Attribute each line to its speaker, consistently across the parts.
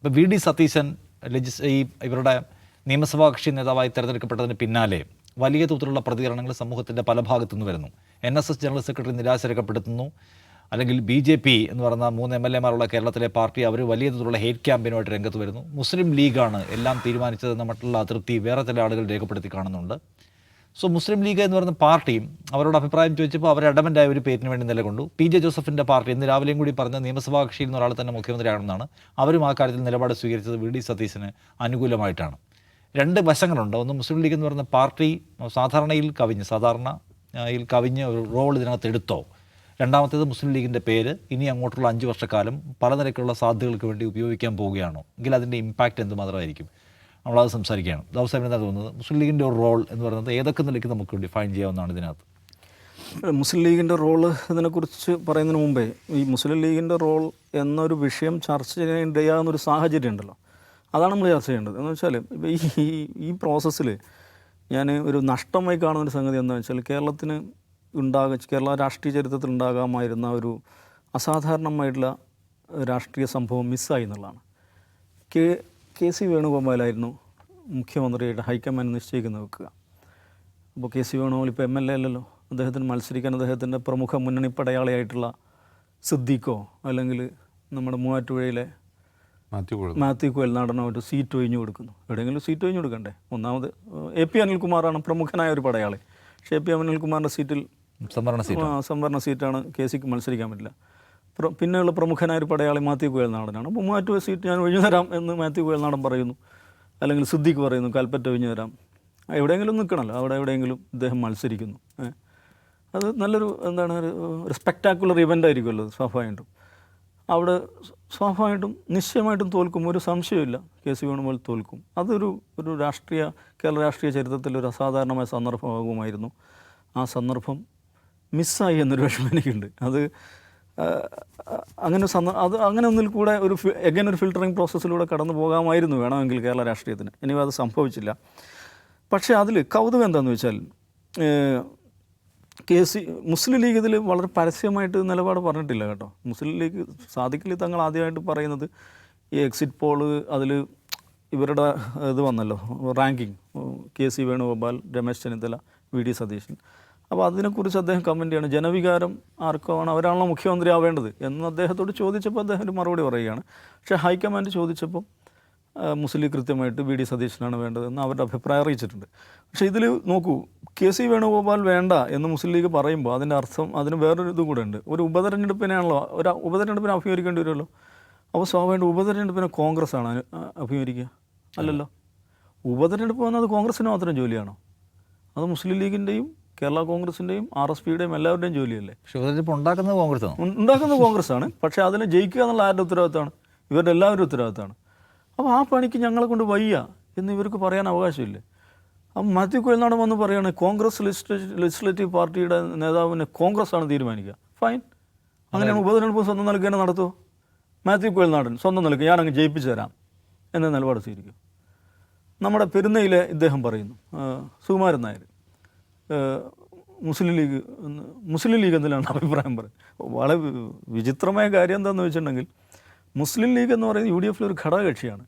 Speaker 1: ഇപ്പോൾ വി.ഡി. സതീശൻ ഇവരുടെ നിയമസഭാ കക്ഷി നേതാവായി തിരഞ്ഞെടുക്കപ്പെട്ടതിന് പിന്നാലെ വലിയ തോതിലുള്ള പ്രതികരണങ്ങൾ സമൂഹത്തിൻ്റെ പല ഭാഗത്തുനിന്ന് വരുന്നു. NSS ജനറൽ സെക്രട്ടറി നിരാശ രേഖപ്പെടുത്തുന്നു. അല്ലെങ്കിൽ BJP എന്ന് പറയുന്ന 3 MLA-മാരുള്ള കേരളത്തിലെ പാർട്ടി അവർ വലിയ തോതിലുള്ള ഹേറ്റ് ക്യാമ്പയിനുമായിട്ട് രംഗത്ത് വരുന്നു. മുസ്ലിം ലീഗാണ് എല്ലാം തീരുമാനിച്ചതെന്ന മറ്റുള്ള അതൃപ്തി വേറെ ചില ആളുകൾ രേഖപ്പെടുത്തി കാണുന്നുണ്ട്. സോ മുസ്ലിം ലീഗ് എന്ന് പറയുന്ന പാർട്ടിയും അവരോട് അഭിപ്രായം ചോദിച്ചപ്പോൾ അവർ അഡമൻ്റായ ഒരു പേരിന് വേണ്ടി നിലകൊണ്ടു. PJ ജോസഫിൻ്റെ പാർട്ടി ഇന്ന് രാവിലെയും കൂടി പറഞ്ഞ നിയമസഭാ കക്ഷിയിൽ നിന്ന് ഒരാൾ തന്നെ മുഖ്യമന്ത്രിയാണെന്നാണ്. അവരും ആ കാര്യത്തിൽ നിലപാട് സ്വീകരിച്ചത് വി.ഡി. സതീശന് അനുകൂലമായിട്ടാണ്. രണ്ട് വശങ്ങളുണ്ട്. ഒന്ന്, മുസ്ലിം ലീഗ് എന്ന് പറയുന്ന പാർട്ടി സാധാരണയിൽ കവിഞ്ഞ് ഒരു റോൾ ഇതിനകത്ത് എടുത്തോ. രണ്ടാമത്തേത്, മുസ്ലിം ലീഗിൻ്റെ പേര് ഇനി അങ്ങോട്ടുള്ള 5 വർഷക്കാലം പല നിരക്കുള്ള സാധ്യതകൾക്ക് വേണ്ടി ഉപയോഗിക്കാൻ പോവുകയാണോ, എങ്കിൽ അതിൻ്റെ ഇമ്പാക്റ്റ് എന്തുമാത്രമായിരിക്കും, നമ്മളത് സംസാരിക്കുകയാണ്. ദാവൂദ് എന്താണ് തോന്നുന്നത്? മുസ്ലിം ലീഗിൻ്റെ ഒരു റോൾ എന്ന് പറയുന്നത് ഏതൊക്കെ നിലയ്ക്ക് നമുക്ക് ഡിഫൈൻ ചെയ്യാവുന്നതാണ് ഇതിനകത്ത്?
Speaker 2: മുസ്ലിം ലീഗിൻ്റെ റോള് ഇതിനെക്കുറിച്ച് പറയുന്നതിന് മുമ്പേ ഈ മുസ്ലിം ലീഗിൻ്റെ റോൾ എന്നൊരു വിഷയം ചർച്ച ചെയ്യേണ്ടയാകുന്നൊരു സാഹചര്യം ഉണ്ടല്ലോ, അതാണ് നമ്മൾ ചർച്ച ചെയ്യേണ്ടത്. എന്ന് വെച്ചാൽ ഇപ്പോൾ ഈ പ്രോസസ്സിൽ ഞാൻ ഒരു നഷ്ടമായി കാണുന്നൊരു സംഗതി എന്താണെന്ന് വെച്ചാൽ കേരള രാഷ്ട്രീയ ചരിത്രത്തിൽ ഉണ്ടാകാമായിരുന്ന ഒരു അസാധാരണമായിട്ടുള്ള രാഷ്ട്രീയ സംഭവം മിസ്സായി എന്നുള്ളതാണ്. കെ.സി. വേണുഗോപാലായിരുന്നു മുഖ്യമന്ത്രിയായിട്ട് ഹൈക്കമാൻഡ് നിശ്ചയിക്കുന്നത് വെക്കുക. അപ്പോൾ കെ.സി. വേണുഗോപാൽ ഇപ്പോൾ MLA അല്ലല്ലോ. അദ്ദേഹത്തിന് മത്സരിക്കാൻ അദ്ദേഹത്തിൻ്റെ പ്രമുഖ മുന്നണി പടയാളിയായിട്ടുള്ള സിദ്ദീഖോ അല്ലെങ്കിൽ നമ്മുടെ മൂവാറ്റുപുഴയിലെ മാത്യു കുഴൽനാടനോ സീറ്റ് ഒഴിഞ്ഞു കൊടുക്കുന്നു. എവിടെയെങ്കിലും സീറ്റ് ഒഴിഞ്ഞു കൊടുക്കണ്ടേ? ഒന്നാമത് AP അനിൽകുമാറാണ് പ്രമുഖനായ ഒരു പടയാളി. പക്ഷേ AP അനിൽകുമാറിൻ്റെ സീറ്റിൽ സംവരണ സീറ്റാണ് കെ.സിക്ക് മത്സരിക്കാൻ പറ്റില്ല. പിന്നെയുള്ള പ്രമുഖനായ ഒരു പടയാളി മാത്യു കുഴൽനാടനാണ്. അപ്പോൾ മൂവാറ്റുപുഴ സീറ്റ് ഞാൻ ഒഴിഞ്ഞു തരാം എന്ന് മാത്യു കുഴൽനാടൻ പറയുന്നു, അല്ലെങ്കിൽ സിദ്ദീഖ് പറയുന്നു കൽപ്പറ്റ ഒഴിഞ്ഞു തരാം. എവിടെയെങ്കിലും നിൽക്കണമല്ലോ, അവിടെ എവിടെയെങ്കിലും ഇദ്ദേഹം മത്സരിക്കുന്നു. അത് നല്ലൊരു ഒരു സ്പെക്ടാക്കുലർ ഇവൻ്റ് ആയിരിക്കുമല്ലോ സ്വാഭാവികമായിട്ടും. അവിടെ സ്വാഭാവികമായിട്ടും നിശ്ചയമായിട്ടും തോൽക്കും, ഒരു സംശയമില്ല. കെ.സി. വേണുഗോപാൽ തോൽക്കും. അതൊരു കേരള രാഷ്ട്രീയ ചരിത്രത്തിൽ ഒരു അസാധാരണമായ സന്ദർഭമാകുമായിരുന്നു. ആ സന്ദർഭം മിസ്സായി എന്നൊരു വിഷമം എനിക്കുണ്ട്. അത് അങ്ങനെ ഒന്നിൽ കൂടെ ഒരു ഫിൽട്ടറിങ് പ്രോസസ്സിലൂടെ കടന്നു പോകാമായിരുന്നു വേണമെങ്കിൽ കേരള രാഷ്ട്രീയത്തിന്. ഇനി അത് സംഭവിച്ചില്ല. പക്ഷേ അതിൽ കൗതുകം എന്താണെന്ന് വെച്ചാൽ മുസ്ലിം ലീഗ് ഇതിൽ വളരെ പരസ്യമായിട്ട് നിലപാട് പറഞ്ഞിട്ടില്ല കേട്ടോ. മുസ്ലിം ലീഗ് സാദിഖലി തങ്ങൾ ആദ്യമായിട്ട് പറയുന്നത് ഈ എക്സിറ്റ് പോള് അതിൽ ഇവരുടെ ഇത് വന്നല്ലോ, ranking, K C. Venugopal, Ramesh Chennithala, VD. Satheesan. അപ്പോൾ അതിനെക്കുറിച്ച് അദ്ദേഹം കമൻ്റ് ചെയ്യാണ്, ജനവികാരം ആർക്കാണ്, അവരാണല്ലോ മുഖ്യമന്ത്രി ആവേണ്ടത് എന്ന് അദ്ദേഹത്തോട് ചോദിച്ചപ്പോൾ അദ്ദേഹം ഒരു മറുപടി പറയുകയാണ്. പക്ഷേ ഹൈക്കമാൻഡ് ചോദിച്ചപ്പോൾ മുസ്ലിം ലീഗ് കൃത്യമായിട്ട് വി.ഡി. സതീശനാണ് വേണ്ടതെന്ന് അവരുടെ അഭിപ്രായം അറിയിച്ചിട്ടുണ്ട്. പക്ഷേ ഇതിൽ നോക്കൂ, കെ.സി. വേണുഗോപാൽ വേണ്ട എന്ന് മുസ്ലിം ലീഗ് പറയുമ്പോൾ അതിൻ്റെ അർത്ഥം അതിന് വേറൊരു ഇത് കൂടെ ഉണ്ട്. ഒരു ഉപതെരഞ്ഞെടുപ്പിനെ അഭിമുഖീകരിക്കേണ്ടി വരുമല്ലോ. അപ്പോൾ സ്വാഭാവികമായിട്ട് ഉപതെരഞ്ഞെടുപ്പിനെ കോൺഗ്രസ് ആണ് അഭിമുഖീകരിക്കുക, അല്ലല്ലോ. ഉപതെരഞ്ഞെടുപ്പ് വന്നാൽ അത് കോൺഗ്രസിന് മാത്രം ജോലിയാണോ? അത് മുസ്ലിം ലീഗിൻ്റെയും കേരള കോൺഗ്രസിൻ്റെയും RSPയുടെയും എല്ലാവരുടെയും ജോലിയല്ലേ? ഉണ്ടാക്കുന്നത് കോൺഗ്രസ്സാണ്. പക്ഷേ അതിനെ ജയിക്കുക എന്നുള്ള ആരുടെ ഉത്തരവാദിത്തമാണ്? ഇവരുടെ എല്ലാവരും ഉത്തരവാദിത്തമാണ്. അപ്പോൾ ആ പണിക്ക് ഞങ്ങളെ കൊണ്ട് വയ്യ എന്ന് ഇവർക്ക് പറയാൻ അവകാശമില്ലേ? അപ്പം മാത്യു കുഴൽനാടൻ വന്ന് പറയുകയാണ് കോൺഗ്രസ് ലെജിസ്ലേറ്റീവ് പാർട്ടിയുടെ നേതാവിനെ കോൺഗ്രസ്സാണ് തീരുമാനിക്കുക. ഫൈൻ, അങ്ങനെയാണ് ഉപതെരഞ്ഞെടുപ്പ് സ്വന്തം നിലയ്ക്ക് തന്നെ നടത്തുമോ? മാത്യു കുഴൽനാടൻ സ്വന്തം നിലയ്ക്ക് ഞാനങ്ങ് ജയിപ്പിച്ചു തരാം എന്ന നിലപാട് സ്വീകരിക്കും. നമ്മുടെ പെരുന്നയിലെ ഇദ്ദേഹം പറയുന്നു, സുകുമാരൻ നായർ, മുസ്ലിം ലീഗ് എന്തിലാണ് അഭിപ്രായം പറയും. വളരെ വിചിത്രമായ കാര്യം എന്താണെന്ന് വെച്ചിട്ടുണ്ടെങ്കിൽ മുസ്ലിം ലീഗ് എന്ന് പറയുന്നത് UDF ഒരു ഘടകകക്ഷിയാണ്.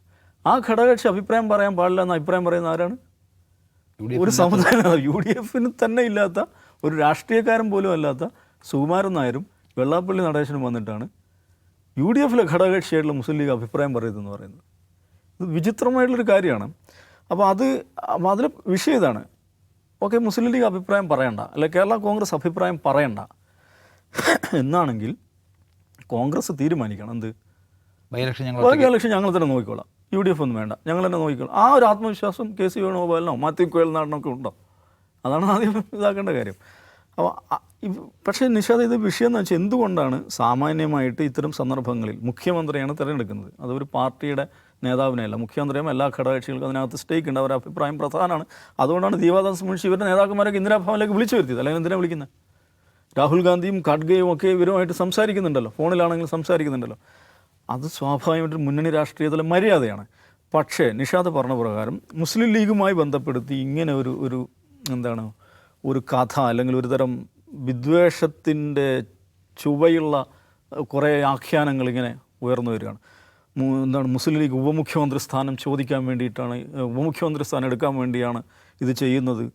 Speaker 2: ആ ഘടകകക്ഷി അഭിപ്രായം പറയാൻ പാടില്ല എന്ന അഭിപ്രായം പറയുന്ന ആരാണ്? ഒരു സമുദായം. UDFന് തന്നെ ഇല്ലാത്ത ഒരു രാഷ്ട്രീയക്കാരൻ പോലും അല്ലാത്ത സുകുമാരൻ നായരും വെള്ളാപ്പള്ളി നടേശനും വന്നിട്ടാണ് UDFലെ ഘടകകക്ഷിയായിട്ടുള്ള മുസ്ലിം ലീഗ് അഭിപ്രായം പറയുന്നതെന്ന് പറയുന്നത്. ഇത് വിചിത്രമായിട്ടുള്ളൊരു കാര്യമാണ്. അപ്പോൾ അതിൽ വിഷയം ഇതാണ്. ഓക്കെ, മുസ്ലിം ലീഗ് അഭിപ്രായം പറയണ്ട, അല്ലെ കേരള കോൺഗ്രസ് അഭിപ്രായം പറയണ്ട എന്നാണെങ്കിൽ കോൺഗ്രസ് തീരുമാനിക്കണം എന്ത്, ബൈ ഇലക്ഷൻ ഞങ്ങൾ തന്നെ നോക്കിക്കോളാം, UDF ഒന്നും വേണ്ട, ഞങ്ങൾ തന്നെ നോക്കിക്കോളാം. ആ ഒരു ആത്മവിശ്വാസം കെ.സി. വേണുഗോപാലിനോ മാത്യു കുഴൽനാടനൊക്കെ ഉണ്ടോ? അതാണ് ആദ്യം ഇതാക്കേണ്ട കാര്യം. അപ്പോൾ പക്ഷേ നിഷാദ്, ഇത് വിഷയം എന്ന് വെച്ചാൽ എന്തുകൊണ്ടാണ് സാമാന്യമായിട്ട് ഇത്തരം സന്ദർഭങ്ങളിൽ മുഖ്യമന്ത്രിയാണ് തിരഞ്ഞെടുക്കുന്നത്? അതൊരു പാർട്ടിയുടെ നേതാവിനെയല്ല, മുഖ്യമന്ത്രിയും എല്ലാ ഘടകകക്ഷികൾക്കും അതിനകത്ത് സ്റ്റേക്ക് ഉണ്ട്, അവരുടെ അഭിപ്രായം പ്രധാനമാണ്. അതുകൊണ്ടാണ് ദീപാദാസ് മുൻഷി ഇവരുടെ നേതാക്കന്മാരൊക്കെ ഇന്ദിരാഭവനിലേക്ക് വിളിച്ചു വരുത്തിയത്. അല്ലെങ്കിൽ എന്തിനാണ് വിളിക്കുന്നത്? രാഹുൽ ഗാന്ധിയും ഖാഡ്ഗെയും ഒക്കെ ഇവരുമായിട്ട് സംസാരിക്കുന്നുണ്ടല്ലോ, ഫോണിലാണെങ്കിലും സംസാരിക്കുന്നുണ്ടല്ലോ. അത് സ്വാഭാവികമായിട്ടും മുന്നണി രാഷ്ട്രീയത്തിലെ മര്യാദയാണ്. പക്ഷേ നിഷാദ് പറഞ്ഞ പ്രകാരം മുസ്ലിം ലീഗുമായി ബന്ധപ്പെടുത്തി ഇങ്ങനെ ഒരു കഥ അല്ലെങ്കിൽ ഒരു തരം വിദ്വേഷത്തിൻ്റെ ചുവയുള്ള കുറേ ആഖ്യാനങ്ങൾ ഇങ്ങനെ ഉയർന്നു വരികയാണ്. എന്താണ് മുസ്ലിം ലീഗ് ഉപമുഖ്യമന്ത്രി സ്ഥാനം ചോദിക്കാൻ വേണ്ടിയിട്ടാണ്, ഉപമുഖ്യമന്ത്രി സ്ഥാനം എടുക്കാൻ വേണ്ടിയാണ് ഇത് ചെയ്യുന്നത്.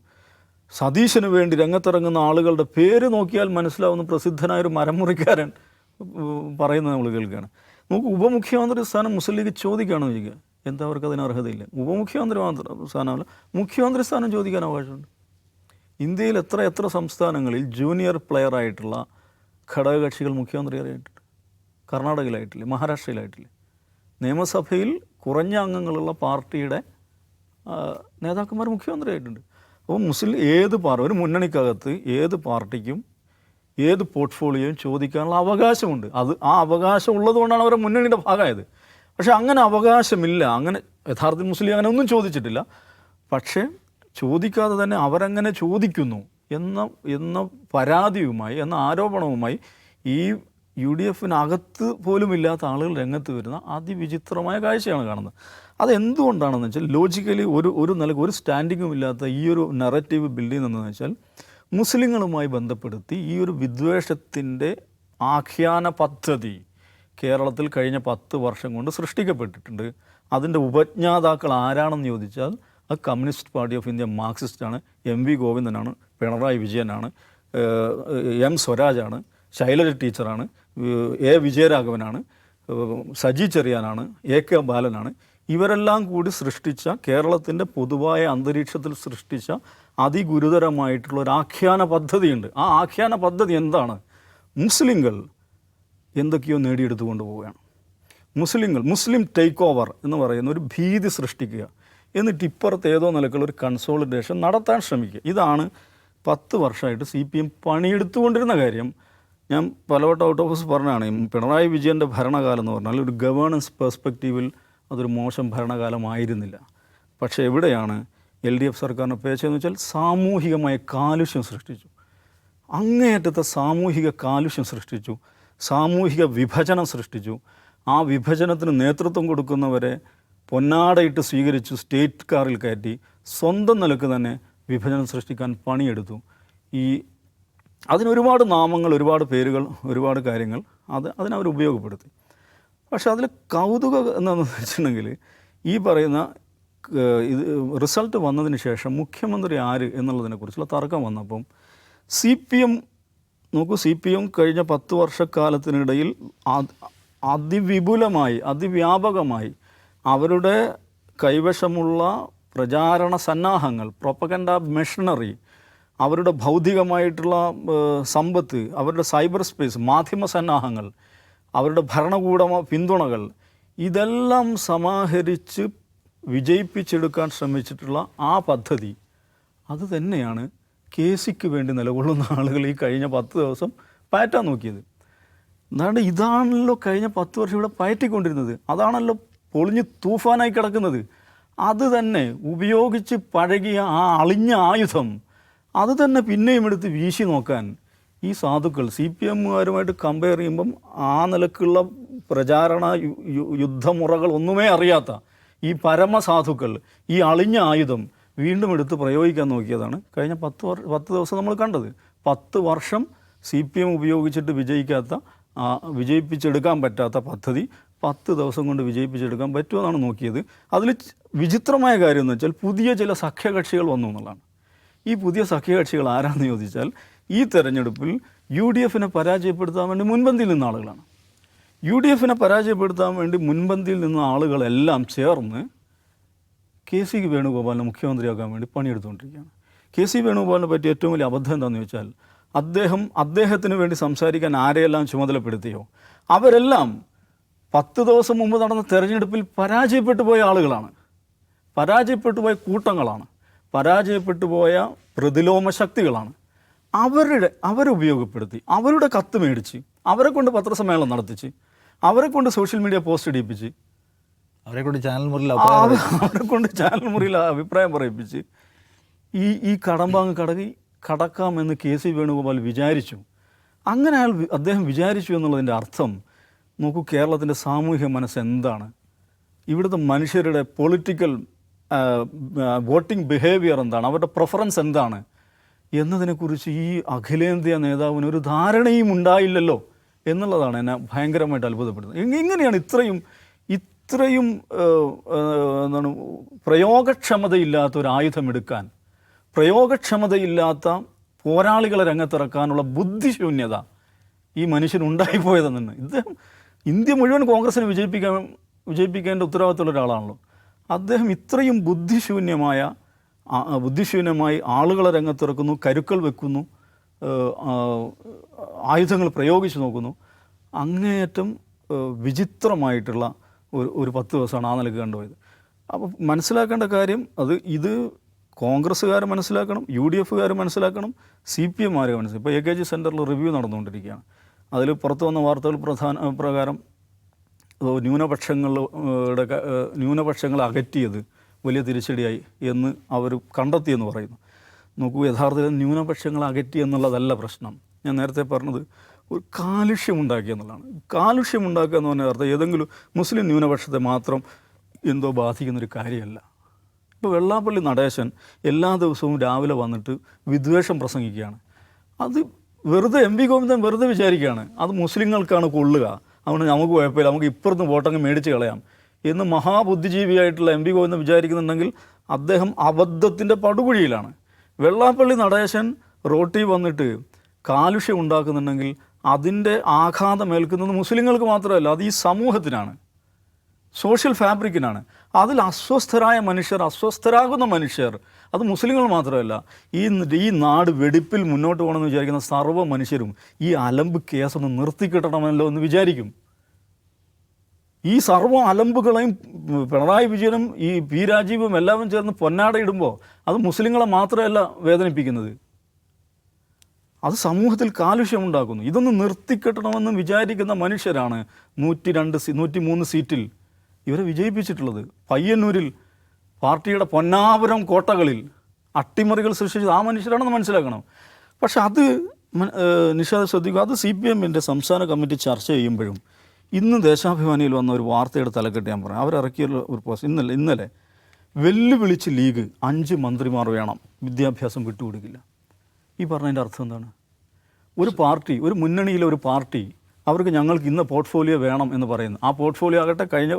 Speaker 2: സതീശന് വേണ്ടി രംഗത്തിറങ്ങുന്ന ആളുകളുടെ പേര് നോക്കിയാൽ മനസ്സിലാവുന്ന പ്രസിദ്ധനായൊരു മരമുറിക്കാരൻ പറയുന്നത് നമ്മൾ കേൾക്കുകയാണ്. നമുക്ക് ഉപമുഖ്യമന്ത്രി സ്ഥാനം മുസ്ലിം ലീഗ് ചോദിക്കുകയാണെന്ന് ചോദിക്കുക, എന്താ അവർക്ക് അതിന് അർഹതയില്ല. ഉപമുഖ്യമന്ത്രി മാത്രം സ്ഥാനമല്ല, മുഖ്യമന്ത്രി സ്ഥാനം ചോദിക്കാൻ അവകാശമുണ്ട്. ഇന്ത്യയിൽ എത്ര സംസ്ഥാനങ്ങളിൽ ജൂനിയർ പ്ലെയറായിട്ടുള്ള ഘടകകക്ഷികൾ മുഖ്യമന്ത്രിയായിട്ടുണ്ട്. കർണാടകയിലായിട്ടില്ലേ, മഹാരാഷ്ട്രയിലായിട്ടില്ലേ. നിയമസഭയിൽ കുറഞ്ഞ അംഗങ്ങളുള്ള പാർട്ടിയുടെ നേതാക്കന്മാർ മുഖ്യമന്ത്രിയായിട്ടുണ്ട്. അപ്പോൾ ഒരു മുന്നണിക്കകത്ത് ഏത് പാർട്ടിക്കും ഏത് പോർട്ട്ഫോളിയോയും ചോദിക്കാനുള്ള അവകാശമുണ്ട്. ആ അവകാശം ഉള്ളതുകൊണ്ടാണ് അവരുടെ മുന്നണിയുടെ ഭാഗമായത്. പക്ഷേ അങ്ങനെ അവകാശമില്ല. അങ്ങനെ യഥാർത്ഥത്തിൽ മുസ്ലിം ലീഗ് അങ്ങനെ ഒന്നും ചോദിച്ചിട്ടില്ല. പക്ഷേ ചോദിക്കാതെ തന്നെ അവരങ്ങനെ ചോദിക്കുന്നു എന്ന പരാതിയുമായി, എന്ന ആരോപണവുമായി ഈ UDF-നകത്ത് പോലും ഇല്ലാത്ത ആളുകൾ രംഗത്ത് വരുന്ന അതിവിചിത്രമായ കാഴ്ചയാണ് കാണുന്നത്. അതെന്തുകൊണ്ടാണെന്ന് വെച്ചാൽ ലോജിക്കലി ഒരു നിലക്ക് ഒരു സ്റ്റാൻഡിങ്ങും ഇല്ലാത്ത ഈ ഒരു നറേറ്റീവ് ബിൽഡ് ചെയ്യുന്നതെന്ന് വെച്ചാൽ മുസ്ലിങ്ങളുമായി ബന്ധപ്പെടുത്തി ഈ ഒരു വിദ്വേഷത്തിൻ്റെ ആഖ്യാന പദ്ധതി കേരളത്തിൽ കഴിഞ്ഞ 10 വർഷം കൊണ്ട് സൃഷ്ടിക്കപ്പെട്ടിട്ടുണ്ട്. അതിൻ്റെ ഉപജ്ഞാതാക്കൾ ആരാണെന്ന് ചോദിച്ചാൽ അത് കമ്മ്യൂണിസ്റ്റ് പാർട്ടി ഓഫ് ഇന്ത്യ മാർക്സിസ്റ്റാണ്, MV ഗോവിന്ദനാണ്, പിണറായി വിജയനാണ്, M സ്വരാജാണ്, ശൈലജ ടീച്ചറാണ്, A വിജയരാഘവനാണ്, സജി ചെറിയാനാണ്, AK ബാലനാണ്. ഇവരെല്ലാം കൂടി സൃഷ്ടിച്ച, കേരളത്തിൻ്റെ പൊതുവായ അന്തരീക്ഷത്തിൽ സൃഷ്ടിച്ച അതിഗുരുതരമായിട്ടുള്ള ഒരു ആഖ്യാന പദ്ധതിയുണ്ട്. ആ ആഖ്യാന പദ്ധതി എന്താണ്? മുസ്ലിങ്ങൾ എന്തൊക്കെയോ നേടിയെടുത്തു കൊണ്ടുപോവുകയാണ്. മുസ്ലിം ടേക്ക് ഓവർ എന്ന് പറയുന്ന ഒരു ഭീതി സൃഷ്ടിക്കുക, എന്നിട്ട് ഇപ്പുറത്ത് ഏതോ നിലക്കുള്ള ഒരു കൺസോളിഡേഷൻ നടത്താൻ ശ്രമിക്കുക. ഇതാണ് 10 വർഷമായിട്ട് CPM പണിയെടുത്തുകൊണ്ടിരുന്ന കാര്യം. ഞാൻ പലവട്ടം ഔട്ട് ഓഫ് ഹൗസ് പറഞ്ഞാണ്, പിണറായി വിജയൻ്റെ ഭരണകാലം എന്ന് പറഞ്ഞാൽ ഒരു ഗവേണൻസ് പെർസ്പെക്റ്റീവിൽ അതൊരു മോശം ഭരണകാലമായിരുന്നില്ല. പക്ഷേ എവിടെയാണ് LDF സർക്കാരിനെ പേച്ചതെന്ന് വെച്ചാൽ സാമൂഹികമായ കാലുഷ്യം സൃഷ്ടിച്ചു. അങ്ങേയറ്റത്തെ സാമൂഹിക കാലുഷ്യം സൃഷ്ടിച്ചു, സാമൂഹിക വിഭജനം സൃഷ്ടിച്ചു. ആ വിഭജനത്തിന് നേതൃത്വം കൊടുക്കുന്നവരെ പൊന്നാടയിട്ട് സ്വീകരിച്ചു, സ്റ്റേറ്റ് കാറിൽ കയറ്റി സ്വന്തം നിലക്ക് തന്നെ വിഭജനം സൃഷ്ടിക്കാൻ പണിയെടുത്തു. അതിനൊരുപാട് നാമങ്ങൾ, ഒരുപാട് പേരുകൾ, ഒരുപാട് കാര്യങ്ങൾ അതിനവർ ഉപയോഗപ്പെടുത്തി. പക്ഷെ അതിൽ കൗതുകം എന്താണെന്ന് വെച്ചിട്ടുണ്ടെങ്കിൽ ഈ പറയുന്ന റിസൾട്ട് വന്നതിന് ശേഷം മുഖ്യമന്ത്രി ആര് എന്നുള്ളതിനെക്കുറിച്ചുള്ള തർക്കം വന്നപ്പം CPM കഴിഞ്ഞ 10 വർഷക്കാലത്തിനിടയിൽ അതിവിപുലമായി, അതിവ്യാപകമായി അവരുടെ കൈവശമുള്ള പ്രചാരണ സന്നാഹങ്ങൾ, പ്രൊപ്പഗൻഡ മെഷീനറി, അവരുടെ ഭൗതികമായിട്ടുള്ള സമ്പത്ത്, അവരുടെ സൈബർ സ്പേസ്, മാധ്യമ സന്നാഹങ്ങൾ, അവരുടെ ഭരണകൂട പിന്തുണകൾ, ഇതെല്ലാം സമാഹരിച്ച് വിജയിപ്പിച്ചെടുക്കാൻ ശ്രമിച്ചിട്ടുള്ള ആ പദ്ധതി അത് തന്നെയാണ് കേസിക്ക് വേണ്ടി നിലകൊള്ളുന്ന ആളുകൾ ഈ കഴിഞ്ഞ 10 ദിവസം പയറ്റാൻ നോക്കിയത്. ഇതാണല്ലോ കഴിഞ്ഞ 10 വർഷം ഇവിടെ പയറ്റിക്കൊണ്ടിരുന്നത്. അതാണല്ലോ പൊളിഞ്ഞ് തൂഫാനായി കിടക്കുന്നത്. അത് തന്നെ ഉപയോഗിച്ച് പഴകിയ ആ അളിഞ്ഞ ആയുധം അത് തന്നെ പിന്നെയും എടുത്ത് വീശി നോക്കാൻ ഈ സാധുക്കൾ CPMകാരുമായിട്ട് കമ്പയർ ചെയ്യുമ്പം ആ നിലക്കുള്ള പ്രചാരണ യുദ്ധമുറകൾ ഒന്നുമേ അറിയാത്ത ഈ പരമസാധുക്കൾ ഈ അളിഞ്ഞ ആയുധം വീണ്ടും എടുത്ത് പ്രയോഗിക്കാൻ നോക്കിയതാണ് കഴിഞ്ഞ 10 ദിവസം നമ്മൾ കണ്ടത്. 10 വർഷം CPM ഉപയോഗിച്ചിട്ട് വിജയിപ്പിച്ചെടുക്കാൻ പറ്റാത്ത പദ്ധതി 10 ദിവസം കൊണ്ട് വിജയിപ്പിച്ചെടുക്കാൻ പറ്റുമെന്നാണ് നോക്കിയത്. അതിൽ വിചിത്രമായ കാര്യം എന്ന് വെച്ചാൽ പുതിയ ചില സഖ്യകക്ഷികൾ വന്നു എന്നുള്ളതാണ്. ഈ പുതിയ സഖ്യകക്ഷികൾ ആരാണെന്ന് ചോദിച്ചാൽ ഈ തെരഞ്ഞെടുപ്പിൽ UDF-നെ പരാജയപ്പെടുത്താൻ വേണ്ടി മുൻപന്തിയിൽ നിന്ന ആളുകളാണ്. UDF-നെ പരാജയപ്പെടുത്താൻ വേണ്ടി മുൻപന്തിയിൽ നിന്ന ആളുകളെല്ലാം ചേർന്ന് KC വേണുഗോപാലിനെ മുഖ്യമന്ത്രിയാക്കാൻ വേണ്ടി പണിയെടുത്തുകൊണ്ടിരിക്കുകയാണ്. KC വേണുഗോപാലിനെ പറ്റി ഏറ്റവും വലിയ അബദ്ധം എന്താണെന്ന് ചോദിച്ചാൽ അദ്ദേഹത്തിന് വേണ്ടി സംസാരിക്കാൻ ആരെയെല്ലാം ചുമതലപ്പെടുത്തിയോ അവരെല്ലാം 10 ദിവസം മുമ്പ് നടന്ന തെരഞ്ഞെടുപ്പിൽ പരാജയപ്പെട്ടു പോയ ആളുകളാണ്, പരാജയപ്പെട്ടു പോയ കൂട്ടങ്ങളാണ്, പരാജയപ്പെട്ടു പോയ പ്രതിലോമ ശക്തികളാണ്. അവരെ ഉപയോഗപ്പെടുത്തി, അവരുടെ കത്ത് മേടിച്ച്, അവരെ കൊണ്ട് പത്രസമ്മേളനം നടത്തിച്ച്, അവരെ കൊണ്ട് സോഷ്യൽ മീഡിയ പോസ്റ്റ് ഇടിപ്പിച്ച്,
Speaker 1: അവരെ കൊണ്ട് ചാനൽ മുറിയിൽ അഭിപ്രായം പറയിപ്പിച്ച് ഈ കടമ്പാങ്ങ് കടക്കാമെന്ന് KC വേണുഗോപാൽ വിചാരിച്ചു. അങ്ങനെ അദ്ദേഹം വിചാരിച്ചു എന്നുള്ളതിൻ്റെ അർത്ഥം നോക്കൂ, കേരളത്തിൻ്റെ സാമൂഹ്യ മനസ്സ് എന്താണ്, ഇവിടുത്തെ മനുഷ്യരുടെ പൊളിറ്റിക്കൽ വോട്ടിംഗ് ബിഹേവിയർ എന്താണ്, അവരുടെ പ്രിഫറൻസ് എന്താണ് എന്നതിനെക്കുറിച്ച് ഈ അഖിലേന്ത്യാ നേതാവിന് ഒരു ധാരണയും ഉണ്ടായില്ലല്ലോ എന്നുള്ളതാണ് എന്നെ ഭയങ്കരമായിട്ട് അത്ഭുതപ്പെടുന്നത്. എങ്ങനെയാണ്
Speaker 2: ഇത്രയും എന്താണ് പ്രയോഗക്ഷമതയില്ലാത്ത ഒരു ആയുധം എടുക്കാൻ, പ്രയോഗക്ഷമതയില്ലാത്ത പോരാളികളെ രംഗത്തിറക്കാനുള്ള ബുദ്ധിശൂന്യത ഈ മനുഷ്യനുണ്ടായിപ്പോയതെന്നാണ്. ഇദ്ദേഹം ഇന്ത്യ മുഴുവൻ കോൺഗ്രസിനെ വിജയിപ്പിക്കേണ്ട ഉത്തരവാദിത്തമുള്ള ഒരാളാണല്ലോ. അദ്ദേഹം ഇത്രയും ബുദ്ധിശൂന്യമായി ആളുകളെ രംഗത്തിറക്കുന്നു, കരുക്കൾ വെക്കുന്നു, ആയുധങ്ങൾ പ്രയോഗിച്ച് നോക്കുന്നു. അങ്ങേയറ്റം വിചിത്രമായിട്ടുള്ള ഒരു 10 ദിവസമാണ് ആ നിലക്ക് കണ്ടുപോയത്. അപ്പോൾ മനസ്സിലാക്കേണ്ട കാര്യം ഇത് കോൺഗ്രസ്സുകാർ മനസ്സിലാക്കണം, UDFകാർ മനസ്സിലാക്കണം, CPMമാർ മനസ്സിലാക്കണം. ഇപ്പോൾ AKG സെൻറ്ററിൽ റിവ്യൂ നടന്നുകൊണ്ടിരിക്കുകയാണ്. അതിൽ പുറത്തു വന്ന വാർത്തകൾ പ്രകാരം ന്യൂനപക്ഷങ്ങളെ അകറ്റിയത് വലിയ തിരിച്ചടിയായി എന്ന് അവർ കണ്ടെത്തിയെന്ന് പറയുന്നു. നോക്കൂ, യഥാർത്ഥത്തിൽ ന്യൂനപക്ഷങ്ങളെ അകറ്റി എന്നുള്ളതല്ല പ്രശ്നം. ഞാൻ നേരത്തെ പറഞ്ഞത് ഒരു കാലുഷ്യമുണ്ടാക്കി എന്നുള്ളതാണ്. കാലുഷ്യമുണ്ടാക്കുക എന്ന് പറഞ്ഞാൽ അർത്ഥം ഏതെങ്കിലും മുസ്ലിം ന്യൂനപക്ഷത്തെ മാത്രം എന്തോ ബാധിക്കുന്നൊരു കാര്യമല്ല. ഇപ്പോൾ വെള്ളാപ്പള്ളി നടേശൻ എല്ലാ ദിവസവും രാവിലെ വന്നിട്ട് വിദ്വേഷം പ്രസംഗിക്കുകയാണ്. അത് വെറുതെ MV ഗോവിന്ദൻ വെറുതെ വിചാരിക്കുകയാണ് അത് മുസ്ലിങ്ങൾക്കാണ് കൊള്ളുക, അതുകൊണ്ട് നമുക്ക് കുഴപ്പമില്ല, നമുക്ക് ഇപ്പുറത്ത് വോട്ടങ്ങ് മേടിച്ച് കളയാം എന്ന് മഹാബുദ്ധിജീവിയായിട്ടുള്ള MV ഗോവിന്ദൻ വിചാരിക്കുന്നുണ്ടെങ്കിൽ അദ്ദേഹം അബദ്ധത്തിൻ്റെ പടുകുഴിയിലാണ്. വെള്ളാപ്പള്ളി നടേശൻ റോട്ടി വന്നിട്ട് കാലുഷ്യം ഉണ്ടാക്കുന്നുണ്ടെങ്കിൽ അതിൻ്റെ ആഘാതം ഏൽക്കുന്നത് മുസ്ലിങ്ങൾക്ക് മാത്രമല്ല, അത് ഈ സമൂഹത്തിനാണ്, സോഷ്യൽ ഫാബ്രിക്കിനാണ്. അതിൽ അസ്വസ്ഥരാകുന്ന മനുഷ്യർ അത് മുസ്ലിങ്ങൾ മാത്രമല്ല, ഈ നാട് വെടിപ്പിൽ മുന്നോട്ട് പോകണമെന്ന് വിചാരിക്കുന്ന സർവ്വ മനുഷ്യരും ഈ അലമ്പ് കേസൊന്ന് നിർത്തിക്കിട്ടണമല്ലോ എന്ന് വിചാരിക്കും. ഈ സർവ്വ അലമ്പുകളെയും പിണറായി വിജയനും ഈ P രാജീവും എല്ലാവരും ചേർന്ന് പൊന്നാടയിടുമ്പോൾ അത് മുസ്ലിങ്ങളെ മാത്രമല്ല വേദനിപ്പിക്കുന്നത്, അത് സമൂഹത്തിൽ കാലുഷ്യമുണ്ടാക്കുന്നു. ഇതൊന്ന് നിർത്തിക്കെട്ടണമെന്ന് വിചാരിക്കുന്ന മനുഷ്യരാണ് 103 സീറ്റിൽ ഇവരെ വിജയിപ്പിച്ചിട്ടുള്ളത്. പയ്യന്നൂരിൽ പാർട്ടിയുടെ പൊന്നാപുരം കോട്ടകളിൽ അട്ടിമറികൾ സൃഷ്ടിച്ചത് ആ മനുഷ്യരാണെന്ന് മനസ്സിലാക്കണം. പക്ഷെ അത് നിഷാദ് ശ്രദ്ധിക്കുക, അത് CPMൻ്റെ സംസ്ഥാന കമ്മിറ്റി ചർച്ച ചെയ്യുമ്പോഴും ഇന്ന് ദേശാഭിമാനിയിൽ വന്ന ഒരു വാർത്തയുടെ തലക്കെട്ട് ഞാൻ പറയാം. അവരിറക്കിയ ഒരു പോസ്റ്റ് ഇന്നലെ വെല്ലുവിളിച്ച് ലീഗ് 5 മന്ത്രിമാർ വേണം, വിദ്യാഭ്യാസം വിട്ടുകൊടുക്കില്ല. ഈ പറഞ്ഞതിൻ്റെ അർത്ഥം എന്താണ്? ഒരു മുന്നണിയിലെ ഒരു പാർട്ടി അവർക്ക് ഞങ്ങൾക്ക് ഇന്ന് പോർട്ട്ഫോളിയോ വേണം എന്ന് പറയുന്നു. ആ പോർട്ട്ഫോളിയോ ആകട്ടെ കഴിഞ്ഞ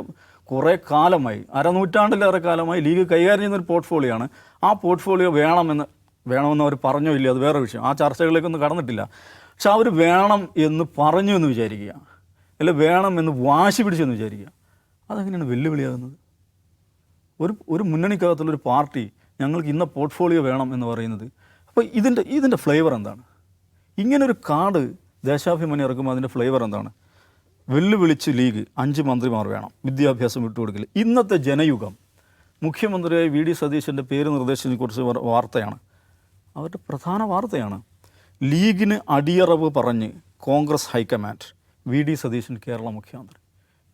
Speaker 2: കുറേ കാലമായി, അരനൂറ്റാണ്ടിലേറെ കാലമായി ലീഗ് കൈകാര്യം ചെയ്യുന്നൊരു പോർട്ട്ഫോളിയോ ആണ്. ആ പോർട്ട്ഫോളിയോ വേണമെന്ന് അവർ പറഞ്ഞോ ഇല്ല, അത് വേറെ വിഷയം, ആ ചർച്ചകളിലേക്കൊന്നും കടന്നിട്ടില്ല. പക്ഷെ അവർ വേണം എന്ന് പറഞ്ഞു എന്ന് വിചാരിക്കുക, അല്ല വേണം എന്ന് വാശി പിടിച്ചെന്ന് വിചാരിക്കുക. അതെങ്ങനെയാണ് വെല്ലുവിളിയാകുന്നത്? ഒരു മുന്നണിക്കകത്തുള്ളൊരു പാർട്ടി ഞങ്ങൾക്ക് ഇന്ന പോർട്ട്ഫോളിയോ വേണം എന്ന് പറയുന്നത്. അപ്പോൾ ഇതിൻ്റെ ഫ്ലേവർ എന്താണ്? ഇങ്ങനൊരു കാർഡ് ദേശാഭിമാനി ഇറക്കുമ്പോൾ അതിൻ്റെ ഫ്ലേവർ എന്താണ്? വെല്ലുവിളിച്ച് ലീഗ് 5 മന്ത്രിമാർ വേണം, വിദ്യാഭ്യാസം വിട്ടുകൊടുക്കില്ല. ഇന്നത്തെ ജനയുഗം മുഖ്യമന്ത്രിയായ VD സതീശൻ്റെ പേര് നിർദ്ദേശിച്ചതിനെക്കുറിച്ച് വാർത്തയാണ്, അവരുടെ പ്രധാന വാർത്തയാണ്. ലീഗിന് അടിയറവ് പറഞ്ഞ് കോൺഗ്രസ് ഹൈക്കമാൻഡ്, VD സതീശൻ കേരള മുഖ്യമന്ത്രി.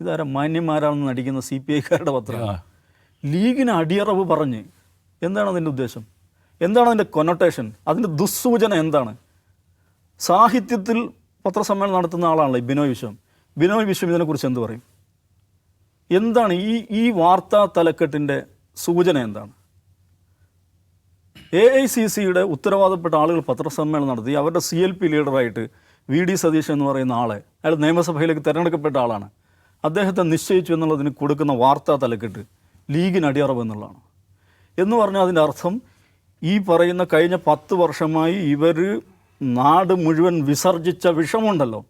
Speaker 2: ഇതാരാ മാന്യന്മാരാണെന്ന് നടിക്കുന്ന CPIക്കാരുടെ പത്രമാണ്. ലീഗിന് അടിയറവ് പറഞ്ഞ് എന്താണ് അതിൻ്റെ ഉദ്ദേശം? എന്താണ് അതിൻ്റെ കൊനോട്ടേഷൻ? അതിൻ്റെ ദുസ്സൂചന എന്താണ്? സാഹിത്യത്തിൽ പത്രസമ്മേളനം നടത്തുന്ന ആളാണല്ലോ ബിനോയ് വിശ്വം ഇതിനെക്കുറിച്ച് എന്ത് പറയും? എന്താണ് ഈ വാർത്താ തലക്കെട്ടിൻ്റെ സൂചന എന്താണ്? AICCയുടെ ഉത്തരവാദപ്പെട്ട ആളുകൾ പത്രസമ്മേളനം നടത്തി അവരുടെ CLP ലീഡറായിട്ട് VD സതീശൻ എന്ന് പറയുന്ന ആളെ, അയാൾ നിയമസഭയിലേക്ക് തിരഞ്ഞെടുക്കപ്പെട്ട ആളാണ്, അദ്ദേഹത്തെ നിശ്ചയിച്ചു എന്നുള്ളതിന് കൊടുക്കുന്ന വാർത്താ തലക്കെട്ട് ലീഗിന് അടിയറവ് എന്നുള്ളതാണ്. എന്ന് പറഞ്ഞാൽ അതിൻ്റെ അർത്ഥം ഈ പറയുന്ന കഴിഞ്ഞ 10 വർഷമായി ഇവർ നാട് മുഴുവൻ വിസർജിച്ച വിഷമുണ്ടല്ലോ,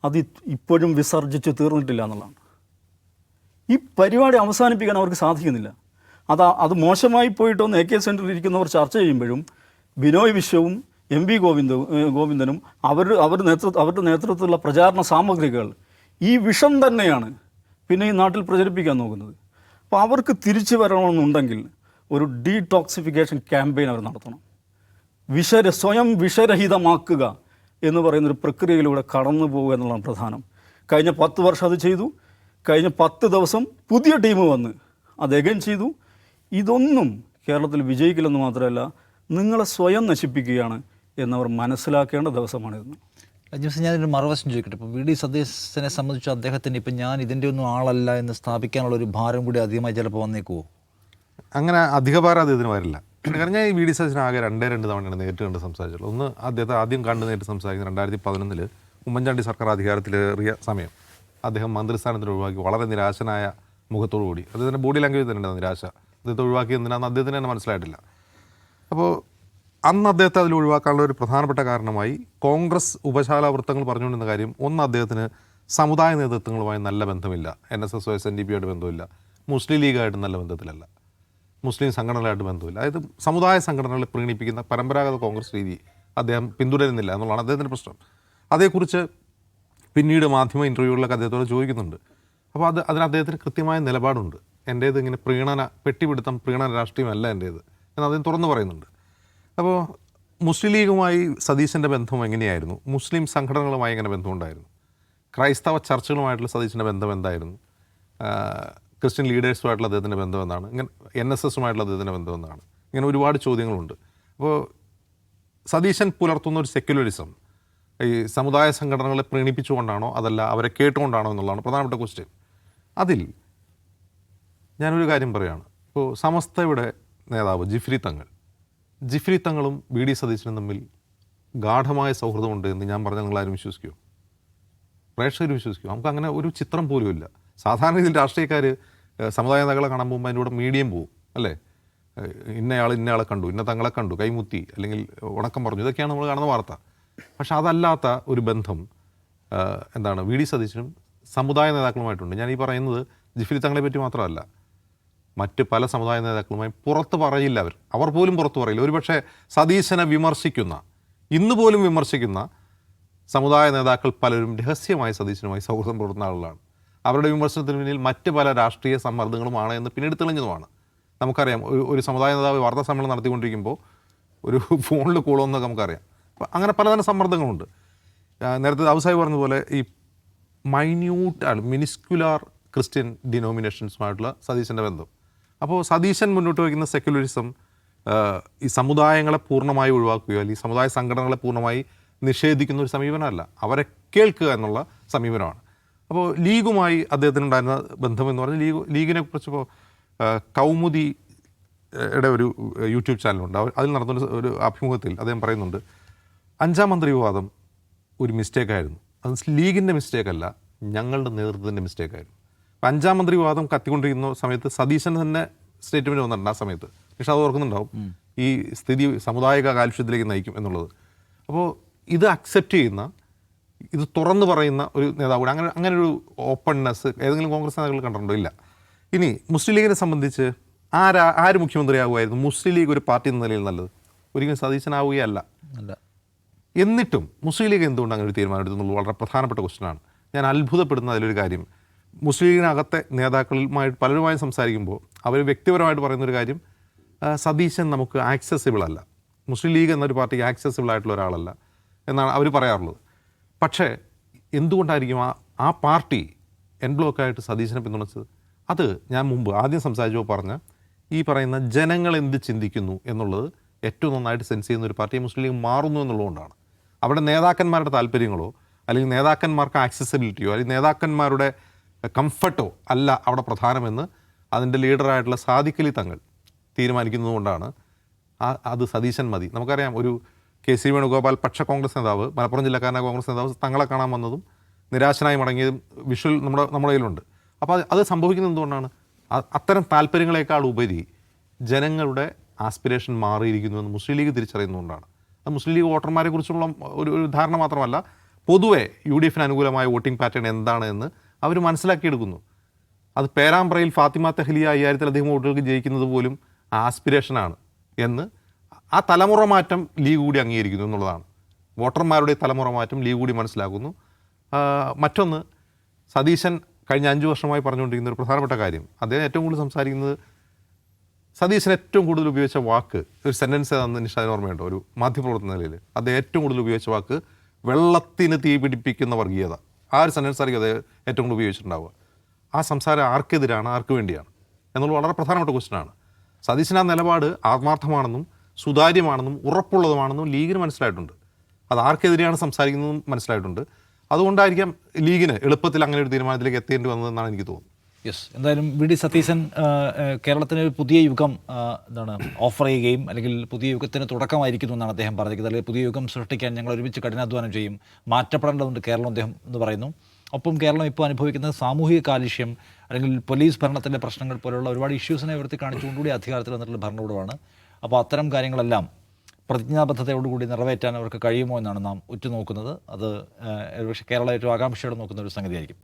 Speaker 2: അത് ഇപ്പോഴും വിസർജിച്ച് തീർന്നിട്ടില്ല എന്നുള്ളതാണ്. ഈ പരിപാടി അവസാനിപ്പിക്കാൻ അവർക്ക് സാധിക്കുന്നില്ല. അത് മോശമായി പോയിട്ടൊന്ന് AK സെൻറ്ററിൽ ഇരിക്കുന്നവർ ചർച്ച ചെയ്യുമ്പോഴും ബിനോയ് വിശ്വവും MV ഗോവിന്ദനും അവരുടെ നേതൃത്വത്തിലുള്ള പ്രചാരണ സാമഗ്രികൾ ഈ വിഷം തന്നെയാണ് പിന്നെ ഈ നാട്ടിൽ പ്രചരിപ്പിക്കാൻ നോക്കുന്നത്. അപ്പോൾ അവർക്ക് തിരിച്ചു വരണമെന്നുണ്ടെങ്കിൽ ഒരു ഡീടോക്സിഫിക്കേഷൻ ക്യാമ്പയിൻ അവർ നടത്തണം. സ്വയം വിഷരഹിതമാക്കുക എന്ന് പറയുന്നൊരു പ്രക്രിയയിലൂടെ കടന്നു പോകുക എന്നുള്ളതാണ് പ്രധാനം. കഴിഞ്ഞ 10 വർഷം അത് ചെയ്തു. കഴിഞ്ഞ 10 ദിവസം പുതിയ ടീം വന്ന് അത് എഗൈൻ ചെയ്തു. ഇതൊന്നും കേരളത്തിൽ വിജയിക്കില്ലെന്ന് മാത്രമല്ല, നിങ്ങളെ സ്വയം നശിപ്പിക്കുകയാണ് എന്നവർ മനസ്സിലാക്കേണ്ട ദിവസമാണിതെന്ന്.
Speaker 1: അജിംസ്, ഞാനൊരു മറുവശം ചോദിക്കട്ടെ. ഇപ്പോൾ VD സതീശനെ സംബന്ധിച്ച് അദ്ദേഹത്തിന് ഇപ്പം ഞാൻ ഇതിൻ്റെ ഒന്നും ആളല്ല എന്ന് സ്ഥാപിക്കാനുള്ളൊരു ഭാരം കൂടി അധികമായി ചിലപ്പോൾ വന്നേക്കുമോ?
Speaker 3: അങ്ങനെ അധികഭാരം അദ്ദേഹത്തിന് വരില്ല. കാരണം ഞാൻ ഈ VD സതീശൻ ആകെ 2 തവണയാണ് നേരിട്ട് കണ്ട് സംസാരിച്ചുള്ളൂ. ഒന്ന് അദ്ദേഹത്തെ ആദ്യം കണ്ട് നേരിട്ട് സംസാരിക്കുന്നത് 2011 ഉമ്മൻചാണ്ടി സർക്കാർ അധികാരത്തിലേറിയ സമയം. അദ്ദേഹം മന്ത്രിസ്ഥാനത്തിന് ഒഴിവാക്കി വളരെ നിരാശനായ മുഖത്തോടു കൂടി. അദ്ദേഹത്തിൻ്റെ ബോഡി ലാംഗ്വേജ് തന്നെ ഉണ്ട് നിരാശ. അദ്ദേഹത്തെ ഒഴിവാക്കി എന്തിനാണെന്ന് അദ്ദേഹത്തിന് തന്നെ മനസ്സിലായിട്ടില്ല. അപ്പോൾ അന്ന് അദ്ദേഹത്തെ അതിൽ ഒഴിവാക്കാനുള്ള ഒരു പ്രധാനപ്പെട്ട കാരണമായി കോൺഗ്രസ് ഉപശാല വൃത്തങ്ങൾ പറഞ്ഞുകൊണ്ടിരുന്ന കാര്യം, ഒന്ന്, അദ്ദേഹത്തിന് സമുദായ നേതൃത്വങ്ങളുമായി നല്ല ബന്ധമില്ല, NSS SNDP ആയിട്ട് ബന്ധമില്ല, മുസ്ലിം ലീഗായിട്ട് നല്ല ബന്ധത്തിലല്ല, മുസ്ലിം സംഘടനകളായിട്ട് ബന്ധമില്ല. അതായത് സമുദായ സംഘടനകളെ പ്രീണിപ്പിക്കുന്ന പരമ്പരാഗത കോൺഗ്രസ് രീതി അദ്ദേഹം പിന്തുടരുന്നില്ല എന്നുള്ളതാണ് അദ്ദേഹത്തിൻ്റെ പ്രശ്നം. അതേക്കുറിച്ച് പിന്നീട് മാധ്യമ ഇൻ്റർവ്യൂകളിലൊക്കെ അദ്ദേഹത്തോട് ചോദിക്കുന്നുണ്ട്. അപ്പോൾ അതിന് അദ്ദേഹത്തിന് കൃത്യമായ നിലപാടുണ്ട്. എൻ്റേത് ഇങ്ങനെ പെട്ടിപിടുത്തം പ്രീണന രാഷ്ട്രീയമല്ല എൻ്റേത് എന്ന് അദ്ദേഹം തുറന്നു പറയുന്നുണ്ട്. അപ്പോൾ മുസ്ലിം ലീഗുമായി സതീശൻ്റെ ബന്ധം എങ്ങനെയായിരുന്നു, മുസ്ലിം സംഘടനകളുമായി എങ്ങനെ ബന്ധമുണ്ടായിരുന്നു, ക്രൈസ്തവ ചർച്ചുകളുമായിട്ടുള്ള സതീശൻ്റെ ബന്ധം എന്തായിരുന്നു, ക്രിസ്ത്യൻ ലീഡേഴ്സുമായിട്ടുള്ള അദ്ദേഹത്തിൻ്റെ ബന്ധം എന്താണ്, ഇങ്ങനെ NSSുമായിട്ടുള്ള അദ്ദേഹത്തിൻ്റെ ബന്ധം എന്താണ്, ഇങ്ങനെ ഒരുപാട് ചോദ്യങ്ങളുണ്ട്. അപ്പോൾ സതീശൻ പുലർത്തുന്ന ഒരു സെക്യുലറിസം ഈ സമുദായ സംഘടനകളെ പ്രീണിപ്പിച്ചുകൊണ്ടാണോ അതല്ല അവരെ കേട്ടുകൊണ്ടാണോ എന്നുള്ളതാണ് പ്രധാനപ്പെട്ട ക്വസ്റ്റ്യൻ. അതിൽ ഞാനൊരു കാര്യം പറയുകയാണ്. ഇപ്പോൾ സമസ്തയുടെ നേതാവ് ജിഫ്രി തങ്ങളും VD സതീശനും തമ്മിൽ ഗാഠമായ സൗഹൃദമുണ്ട് എന്ന് ഞാൻ പറഞ്ഞാൽ നിങ്ങളാരും വിശ്വസിക്കുമോ? പ്രേക്ഷകർ വിശ്വസിക്കുമോ? നമുക്ക് അങ്ങനെ ഒരു ചിത്രം പോലും ഇല്ല. സാധാരണ ഇതിൽ രാഷ്ട്രീയക്കാർ സമുദായ നേതാക്കളെ കാണാൻ പോകുമ്പോൾ അതിൻ്റെ കൂടെ മീഡിയം പോവും, അല്ലേ? ഇന്നയാളെ കണ്ടു, ഇന്ന തങ്ങളെ കണ്ടു, കൈമുത്തി, അല്ലെങ്കിൽ ഉണക്കം പറഞ്ഞു, ഇതൊക്കെയാണ് നമ്മൾ കാണുന്ന വാർത്ത. പക്ഷെ അതല്ലാത്ത ഒരു ബന്ധം എന്താണ് VD സതീശനും സമുദായ നേതാക്കളുമായിട്ടുണ്ട്. ഞാൻ ഈ പറയുന്നത് ജിഫ്രി തങ്ങളെ പറ്റി മാത്രമല്ല, മറ്റ് പല സമുദായ നേതാക്കളുമായി പുറത്ത് പറയില്ല. അവർ പോലും പുറത്ത് പറയില്ല. ഒരുപക്ഷെ സതീശനെ ഇന്ന് പോലും വിമർശിക്കുന്ന സമുദായ നേതാക്കൾ പലരും രഹസ്യമായി സതീശനുമായി സൗഹൃദം പുലർത്തുന്ന ആളുകളാണ്. അവരുടെ വിമർശനത്തിന് പിന്നിൽ മറ്റ് പല രാഷ്ട്രീയ സമ്മർദ്ദങ്ങളുമാണ് എന്ന് പിന്നീട് തെളിഞ്ഞതുമാണ്. നമുക്കറിയാം, ഒരു സമുദായ നേതാവ് വാർത്താ സമ്മേളനം നടത്തിക്കൊണ്ടിരിക്കുമ്പോൾ ഒരു ഫോണിൽ കോളോന്നൊക്കെ നമുക്കറിയാം. അപ്പം അങ്ങനെ പലതരം സമ്മർദ്ദങ്ങളുണ്ട്. നേരത്തെ അവസായി പറഞ്ഞതുപോലെ ഈ മിനിസ്കുലാർ ക്രിസ്ത്യൻ ഡിനോമിനേഷൻസുമായിട്ടുള്ള സതീശൻ്റെ ബന്ധം. അപ്പോൾ സതീശൻ മുന്നോട്ട് വയ്ക്കുന്ന സെക്യുലറിസം ഈ സമുദായങ്ങളെ പൂർണ്ണമായി ഒഴിവാക്കുകയോ അല്ലെങ്കിൽ സമുദായ സംഘടനകളെ പൂർണ്ണമായി നിഷേധിക്കുന്ന ഒരു സമീപനമല്ല, അവരെ കേൾക്കുക എന്നുള്ള സമീപനമാണ്. അപ്പോൾ ലീഗുമായി അദ്ദേഹത്തിനുണ്ടായിരുന്ന ബന്ധം എന്ന് പറഞ്ഞാൽ ലീഗിനെ കുറിച്ച് ഇപ്പോൾ കൗമുദിയുടെ ഒരു യൂട്യൂബ് ചാനലുണ്ട്. അതിൽ നടന്ന ഒരു അഭിമുഖത്തിൽ അദ്ദേഹം പറയുന്നുണ്ട്, 5-ാം മന്ത്രി വിവാദം ഒരു മിസ്റ്റേക്കായിരുന്നു. അത് ലീഗിൻ്റെ മിസ്റ്റേക്കല്ല, ഞങ്ങളുടെ നേതൃത്വത്തിൻ്റെ മിസ്റ്റേക്കായിരുന്നു. അപ്പോൾ 5-ാം മന്ത്രി വിവാദം കത്തിക്കൊണ്ടിരിക്കുന്ന സമയത്ത് സതീശൻ തന്നെ സ്റ്റേറ്റ്മെൻറ്റ് വന്നിട്ടുണ്ട് ആ സമയത്ത്. പക്ഷെ അത് ഓർക്കുന്നുണ്ടാവും, ഈ സ്ഥിതി സമുദായിക കാലുഷ്യത്തിലേക്ക് നയിക്കും എന്നുള്ളത്. അപ്പോൾ ഇത് അക്സെപ്റ്റ് ചെയ്യുന്ന, ഇത് തുറന്നു പറയുന്ന ഒരു നേതാവ്, അങ്ങനെ ഒരു ഓപ്പൺനെസ് ഏതെങ്കിലും കോൺഗ്രസ് നേതാക്കൾ കണ്ടിട്ടുണ്ടോ? ഇല്ല. ഇനി മുസ്ലിം ലീഗിനെ സംബന്ധിച്ച് ആര് മുഖ്യമന്ത്രിയാകുമായിരുന്നു? മുസ്ലിം ലീഗ് ഒരു പാർട്ടി എന്ന നിലയിൽ നല്ലത് ഒരിക്കലും സതീശനാവുകയല്ല. എന്നിട്ടും മുസ്ലിം ലീഗ് എന്തുകൊണ്ട് അങ്ങനെ ഒരു തീരുമാനം എടുത്തെന്നുള്ളത് വളരെ പ്രധാനപ്പെട്ട ക്വസ്റ്റ്യനാണ്. ഞാൻ അത്ഭുതപ്പെടുന്ന അതിലൊരു കാര്യം, മുസ്ലിം ലീഗിനകത്തെ നേതാക്കളുമായിട്ട് പലരുമായും സംസാരിക്കുമ്പോൾ അവർ വ്യക്തിപരമായിട്ട് പറയുന്നൊരു കാര്യം, സതീശൻ നമുക്ക് ആക്സസിബിൾ അല്ല, മുസ്ലിം ലീഗ് എന്നൊരു പാർട്ടിക്ക് ആക്സസിബിൾ ആയിട്ടുള്ള ഒരാളല്ല എന്നാണ് അവർ പറയാറുള്ളത്. പക്ഷേ എന്തുകൊണ്ടായിരിക്കും ആ പാർട്ടി ബ്ലോക്കായിട്ട് സതീശനെ പിന്തുണച്ചത്? അത് ഞാൻ മുമ്പ് ആദ്യം സംസാരിച്ചപ്പോൾ പറഞ്ഞ ഈ പറയുന്ന ജനങ്ങൾ എന്ത് ചിന്തിക്കുന്നു എന്നുള്ളത് ഏറ്റവും നന്നായിട്ട് സെൻസ് ചെയ്യുന്ന ഒരു പാർട്ടിയെ മുസ്ലിം ലീഗ് മാറുന്നു എന്നുള്ളതുകൊണ്ടാണ്. അവിടെ നേതാക്കന്മാരുടെ താല്പര്യങ്ങളോ അല്ലെങ്കിൽ നേതാക്കന്മാർക്ക് ആക്സസിബിലിറ്റിയോ അല്ലെങ്കിൽ നേതാക്കന്മാരുടെ കംഫർട്ടോ അല്ല അവിടെ പ്രധാനമെന്ന് അതിൻ്റെ ലീഡറായിട്ടുള്ള സാദിഖ് അലി തങ്ങൾ തീരുമാനിക്കുന്നതുകൊണ്ടാണ് അത് സതീശൻ മതി. നമുക്കറിയാം, ഒരു KC വേണുഗോപാൽ പക്ഷ കോൺഗ്രസ് നേതാവ്, മലപ്പുറം ജില്ലക്കാരനായ കോൺഗ്രസ് നേതാവ് തങ്ങളെ കാണാൻ വന്നതും നിരാശനായി മടങ്ങിയതും വിഷ്വൽ നമ്മുടെ കയ്യിലുണ്ട്. അപ്പോൾ അത് സംഭവിക്കുന്നത് എന്തുകൊണ്ടാണ്? അത്തരം താല്പര്യങ്ങളെക്കാൾ ഉപരി ജനങ്ങളുടെ ആസ്പിരേഷൻ മാറിയിരിക്കുന്നുവെന്ന് മുസ്ലിം ലീഗ് തിരിച്ചറിയുന്നതുകൊണ്ടാണ്. അത് മുസ്ലിം ലീഗ് വോട്ടർമാരെ കുറിച്ചുള്ള ഒരു ധാരണ മാത്രമല്ല, പൊതുവെ UDF അനുകൂലമായ വോട്ടിംഗ് പാറ്റേൺ എന്താണ് എന്ന് അവർ മനസ്സിലാക്കിയെടുക്കുന്നു. അത് പേരാമ്പ്രയിൽ ഫാത്തിമ തെഹ്ലിയ 5000-ലധികം വോട്ടുകൾക്ക് ജയിക്കുന്നത് പോലും ആസ്പിരേഷനാണ് എന്ന് ആ തലമുറ മാറ്റം ലീഗ് കൂടി അംഗീകരിക്കുന്നു എന്നുള്ളതാണ്. വോട്ടർമാരുടെ തലമുറ മാറ്റം ലീഗ് കൂടി മനസ്സിലാക്കുന്നു. മറ്റൊന്ന്, സതീശൻ കഴിഞ്ഞ 5 വർഷമായി പറഞ്ഞുകൊണ്ടിരിക്കുന്ന ഒരു പ്രധാനപ്പെട്ട കാര്യം, അദ്ദേഹം ഏറ്റവും കൂടുതൽ സംസാരിക്കുന്നത്, സതീശൻ ഏറ്റവും കൂടുതൽ ഉപയോഗിച്ച വാക്ക്, ഒരു സെൻറ്റൻസ് ഏതാണെന്ന് നിഷാദിന് ഓർമ്മയുണ്ടോ? ഒരു മാധ്യമപ്രവർത്തന നിലയിൽ അദ്ദേഹം ഏറ്റവും കൂടുതൽ ഉപയോഗിച്ച വാക്ക് വെള്ളത്തിന് തീ പിടിപ്പിക്കുന്ന വർഗീയത. ആ ഒരു സെൻറ്റൻസ് ആയിരിക്കും അദ്ദേഹം ഏറ്റവും കൂടുതൽ ഉപയോഗിച്ചിട്ടുണ്ടാവുക. ആ സംസാരം ആർക്കെതിരാണ്, ആർക്ക് വേണ്ടിയാണ് എന്നുള്ളത് വളരെ പ്രധാനപ്പെട്ട ക്വസ്റ്റ്യനാണ്. സതീശൻ ആ നിലപാട് ആത്മാർത്ഥമാണെന്നും സുതാര്യമാണെന്നും ഉറപ്പുള്ളതുമാണെന്നും ലീഗിന് മനസ്സിലായിട്ടുണ്ട്. അത് ആർക്കെതിരെയാണ് സംസാരിക്കുന്നതെന്നും മനസ്സിലായിട്ടുണ്ട്. അതുകൊണ്ടായിരിക്കാം ലീഗിന് എളുപ്പത്തിൽ അങ്ങനെ ഒരു തീരുമാനത്തിലേക്ക് എത്തേണ്ടി വന്നതെന്നാണ് എനിക്ക് തോന്നുന്നത്.
Speaker 1: യെസ്, എന്തായാലും VD സതീശൻ കേരളത്തിന് ഒരു പുതിയ യുഗം ഓഫർ ചെയ്യുകയും അല്ലെങ്കിൽ പുതിയ യുഗത്തിന് തുടക്കമായിരിക്കുന്നു എന്നാണ് അദ്ദേഹം പറഞ്ഞിരിക്കുന്നത്. അല്ലെങ്കിൽ പുതിയ യുഗം സൃഷ്ടിക്കാൻ ഞങ്ങൾ ഒരുമിച്ച് കഠിനാധ്വാനം ചെയ്യും, മാറ്റപ്പെടേണ്ടതുണ്ട് കേരളം അദ്ദേഹം എന്ന് പറയുന്നു. ഒപ്പം കേരളം ഇപ്പോൾ അനുഭവിക്കുന്ന സാമൂഹിക കാലുഷ്യം അല്ലെങ്കിൽ പോലീസ് ഭരണത്തിൻ്റെ പ്രശ്നങ്ങൾ പോലുള്ള ഒരുപാട് ഇഷ്യൂസിനെ ഉയർത്തി കാണിച്ചുകൊണ്ടുകൂടി അധികാരത്തിൽ വന്നിട്ടുള്ള ഭരണകൂടമാണ്. അപ്പോൾ അത്തരം കാര്യങ്ങളെല്ലാം പ്രതിജ്ഞാബദ്ധതയോടുകൂടി നിറവേറ്റാൻ അവർക്ക് കഴിയുമോ എന്നാണ് നാം ഉറ്റുനോക്കുന്നത്. അത് ഒരുപക്ഷെ കേരളം ഏറ്റവും ആകാംക്ഷയോടെ നോക്കുന്ന ഒരു സംഗതിയായിരിക്കും.